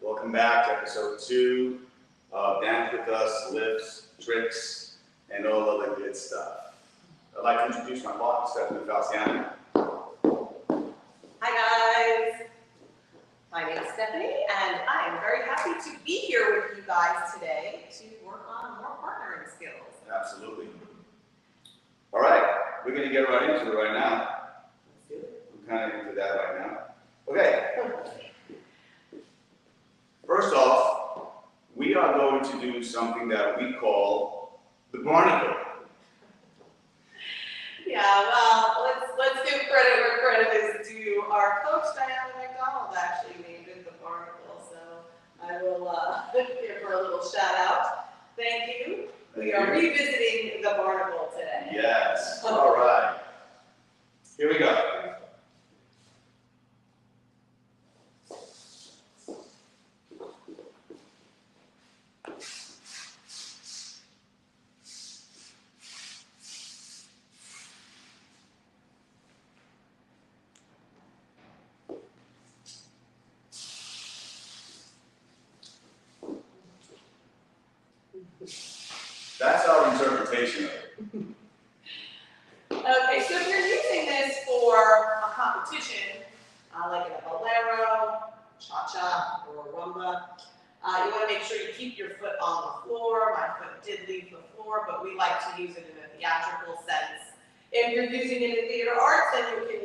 Welcome back to episode 2 of Dance With Us, Lifts, Tricks, and all other good stuff. I'd like to introduce my partner, Stephanie Falciani. Hi guys, my name is Stephanie, and I am very happy to be here with you guys today to work on more partnering skills. Absolutely. All right, we're going to get right into it right now. Let's do it. I'm kind of into that right now. Okay. First off, we are going to do something that we call the barnacle. Yeah, well, let's give credit where credit is due. Our coach, Diana McDonald, actually named it the barnacle, so I will give her a little shout out. Thank you. We are revisiting the barnacle today. Yes. All right. Here we go. That's our interpretation of it. Okay, so if you're using this for a competition, like in a bolero, cha-cha, or rumba, you want to make sure you keep your foot on the floor. My foot did leave the floor, but we like to use it in a theatrical sense. If you're using it in theater arts, then you can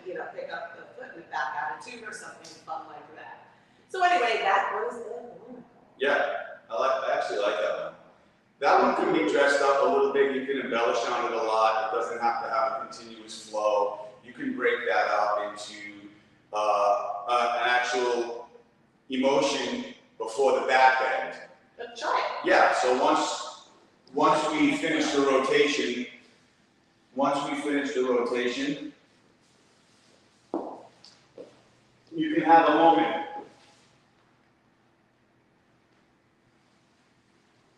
even pick up the foot in the back attitude or something fun like that. So anyway, that was the barnacle. Yeah, I actually like that one. That one can be dressed up a little bit. You can embellish on it a lot. It doesn't have to have a continuous flow. You can break that up into an actual emotion before the back end. Let's try it. Yeah, so once we finish the rotation, you can have a moment.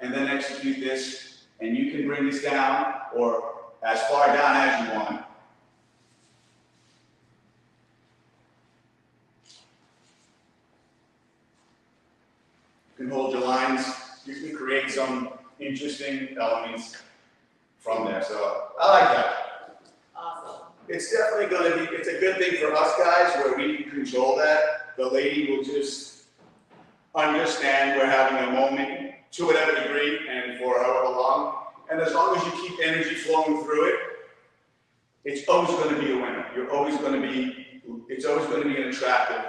And then execute this, and you can bring this down, or as far down as you want. You can hold your lines. You can create some interesting elements from there. So I like that. Awesome. It's definitely going to be, it's a good thing for us guys where we can control that. The lady will just understand we're having a moment to whatever degree and for however long. And as long as you keep energy flowing through it, it's always going to be a winner. It's always going to be an attractive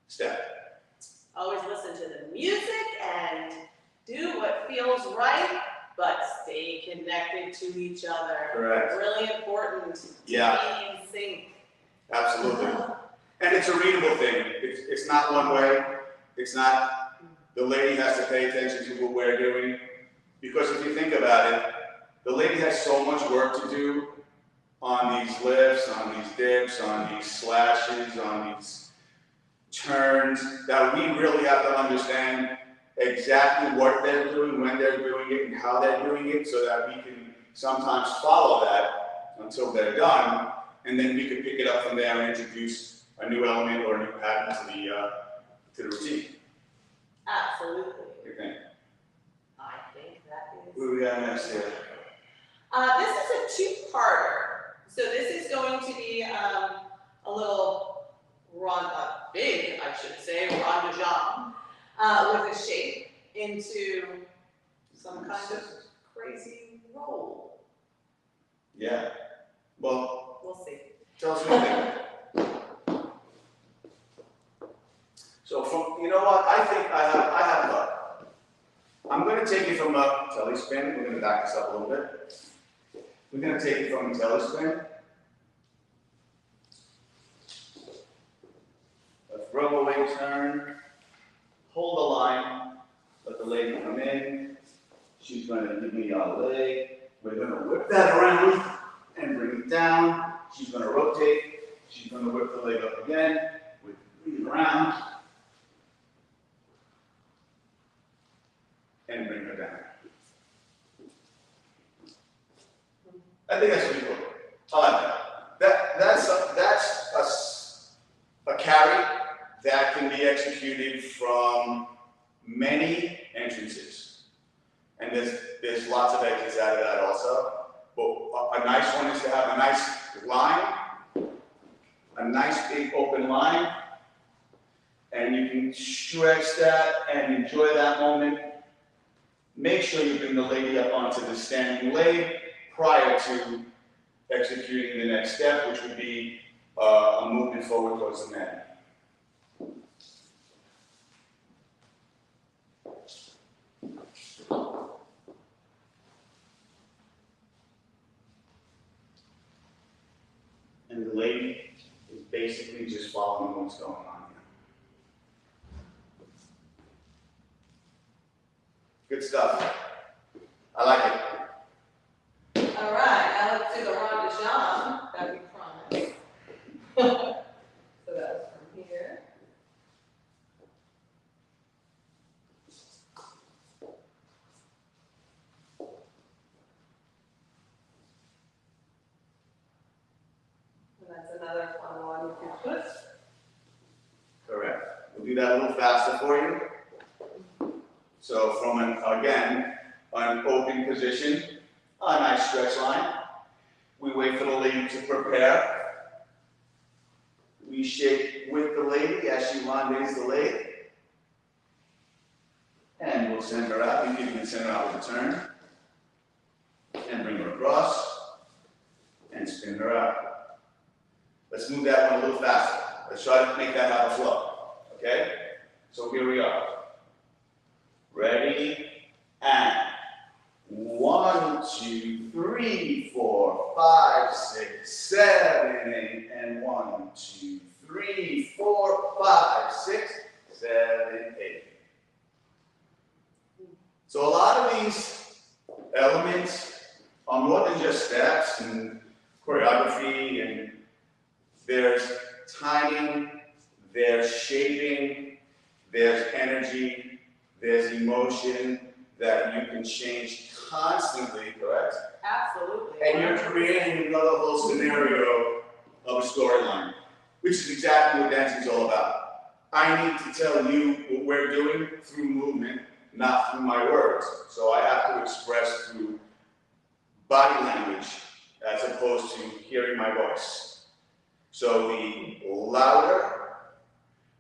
step. Always listen to the music and do what feels right, but stay connected to each other. Correct. Really important to be in sync. Absolutely. And it's a readable thing. It's not one way. It's not the lady has to pay attention to what we're doing. Because if you think about it, the lady has so much work to do on these lifts, on these dips, on these slashes, on these turns, that we really have to understand exactly what they're doing, when they're doing it, and how they're doing it, so that we can sometimes follow that until they're done, and then we can pick it up from there and introduce a new element or a new pattern to the routine. Absolutely. What do you think? I think that is. What do we got next here? This is a two-parter. So this is going to be a little big, I should say, ronde with a shape into some kind of crazy roll. Yeah. Well, we'll see. Tell us what you think. So you know what? I think I have I'm going to take it from a telespin. We're going to back this up a little bit. We're going to take it from the telespin. A throwaway turn. Hold the line. Let the lady come in. She's going to give me a leg. We're going to whip that around and bring it down. She's going to rotate. She's going to whip the leg up again. We bring it around and bring her down. I think that's pretty cool. I like that. That's a carry that can be executed from many entrances. And there's lots of exits out of that also. But a nice one is to have a nice line, a nice big open line, and you can stretch that and enjoy that moment. Make sure you bring the lady up onto the standing leg prior to executing the next step, which would be a movement forward towards the man. And the lady is basically just following what's going on here. Good stuff. I like it. All right, now let's do the Ronde that we promised. So that was from here. And that's another fun one you can twist. Correct. We'll do that a little faster for you. So from an open position, a nice stretch line. We wait for the lady to prepare. We shake with the lady as she rondes the leg. And we'll send her out. You can send her out with a turn. And bring her across. And spin her out. Let's move that one a little faster. Let's try to make that have a flow. Okay? So here we are. Ready? And 1, 2, 3, 4, 5, 6, 7, 8, and 1, 2, 3, 4, 5, 6, 7, 8. So a lot of these elements are more than just steps and choreography, and there's timing, there's shaping, there's energy, there's emotion that you can change constantly, correct? Absolutely. And you're creating another whole scenario of a storyline, which is exactly what dancing is all about. I need to tell you what we're doing through movement, not through my words. So I have to express through body language as opposed to hearing my voice. So the louder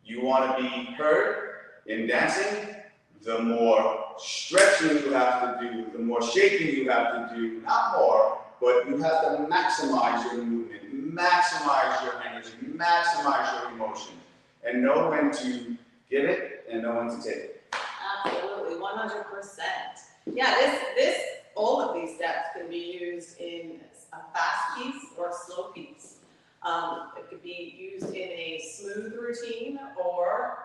you want to be heard in dancing, the more stretching you have to do, the more shaking you have to do, not more, but you have to maximize your movement, maximize your energy, maximize your emotion, and know when to give it and know when to take it. Absolutely, 100%. Yeah, all of these steps can be used in a fast piece or a slow piece. It could be used in a smooth routine or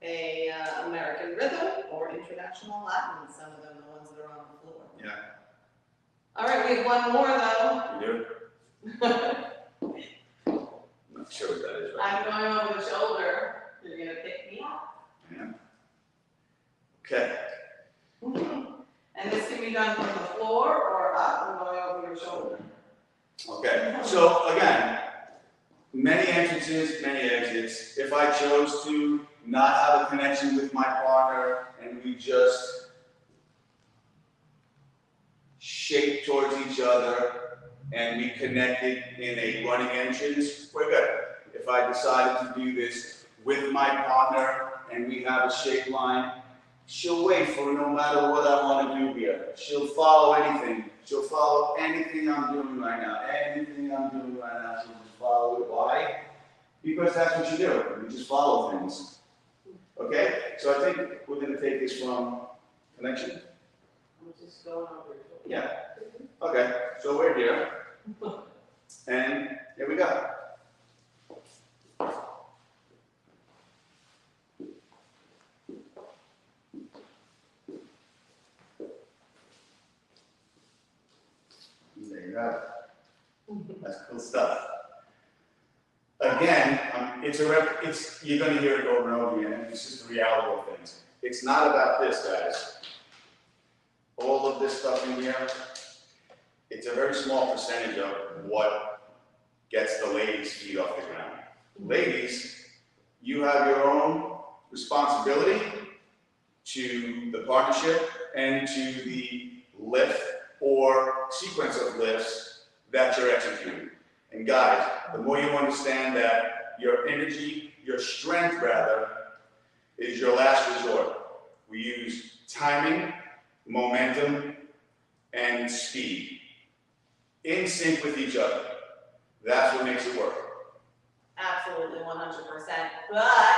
a American rhythm or international Latin, some of them, the ones that are on the floor. Yeah. All right, we have one more though. You do? I'm not sure what that is right I'm going over the shoulder. You're gonna pick me up. now. Okay. And this can be done from the floor or up and going over your shoulder. Okay. So again, many entrances, many exits. If I chose to not have a connection with my partner and we just shape towards each other and we connected in a running entrance, we're good. If I decided to do this with my partner and we have a shape line, she'll wait for no matter what I want to do here. She'll follow anything. She'll follow anything I'm doing right now. Anything I'm doing right now, she'll just follow it. Why? Because that's what you do. You just follow things. Okay? So I think we're going to take this from connection. I'm just going over your shoulder. Yeah. Okay. So we're here. And here we go. There you go. That's cool stuff. Again, you're going to hear it over and over again. It's just the reality of things. It's not about this, guys. All of this stuff in here, it's a very small percentage of what gets the ladies' feet off the ground. Ladies, you have your own responsibility to the partnership and to the lift or sequence of lifts that you're executing. And guys, the more you understand that your energy, your strength rather, is your last resort. We use timing, momentum, and speed in sync with each other. That's what makes it work. Absolutely, 100%. But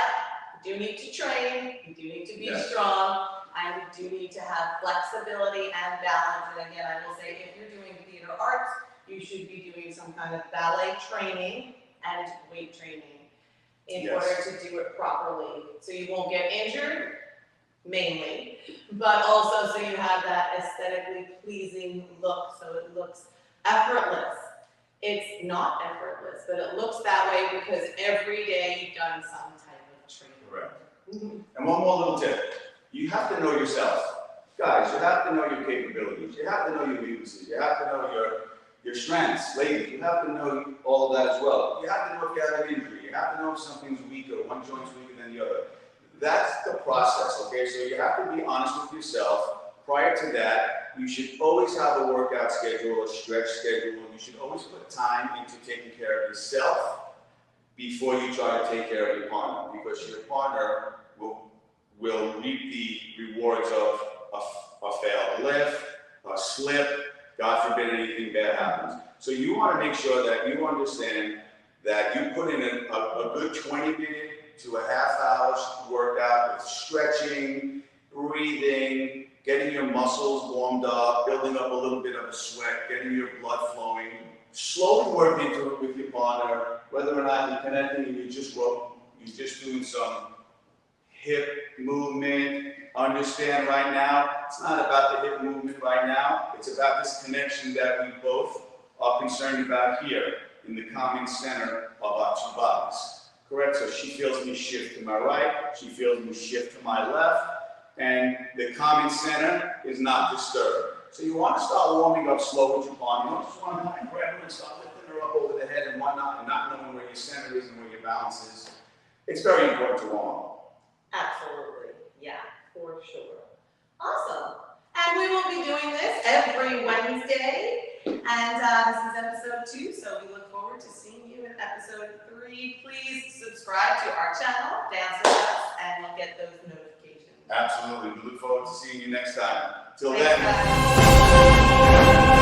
you do need to train, you do need to be strong, and you do need to have flexibility and balance. And again, I will say, if you're doing theater arts, you should be doing some kind of ballet training and weight training in order to do it properly. So you won't get injured, mainly, but also so you have that aesthetically pleasing look, so it looks effortless. It's not effortless, but it looks that way because every day you've done some type of training. Correct. And one more little tip. You have to know yourself. Guys, you have to know your capabilities. You have to know your weaknesses. You have to know your strengths. Ladies, you have to know all of that as well. You have to know if you have an injury. You have to know if something's weaker, one joint's weaker than the other. That's the process, okay? So you have to be honest with yourself. Prior to that, you should always have a workout schedule, a stretch schedule. You should always put time into taking care of yourself before you try to take care of your partner, because your partner will reap the rewards of a failed lift, a slip, God forbid anything bad happens. So you want to make sure that you understand that you put in a good 20-minute to a half-hour workout with stretching, breathing, getting your muscles warmed up, building up a little bit of a sweat, getting your blood flowing, slowly working through it with your partner, whether or not you're connecting and you're just doing some hip movement. Understand right now, it's not about the hip movement right now, it's about this connection that we both are concerned about here in the common center of our two bodies. Correct? So she feels me shift to my right, she feels me shift to my left, and the common center is not disturbed. So you want to start warming up slow with your partner. You don't just want to kind of grab her and start lifting her up over the head and whatnot, and not knowing where your center is and where your balance is. It's very important to warm up. Absolutely, yeah, for sure. Awesome. And we will be doing this every Wednesday. And this is episode 2, so we look forward to seeing you in episode 3. Please subscribe to our channel, Dance With Us, and you'll get those notifications. Absolutely. We look forward to seeing you next time. Till Thanks, then. guys.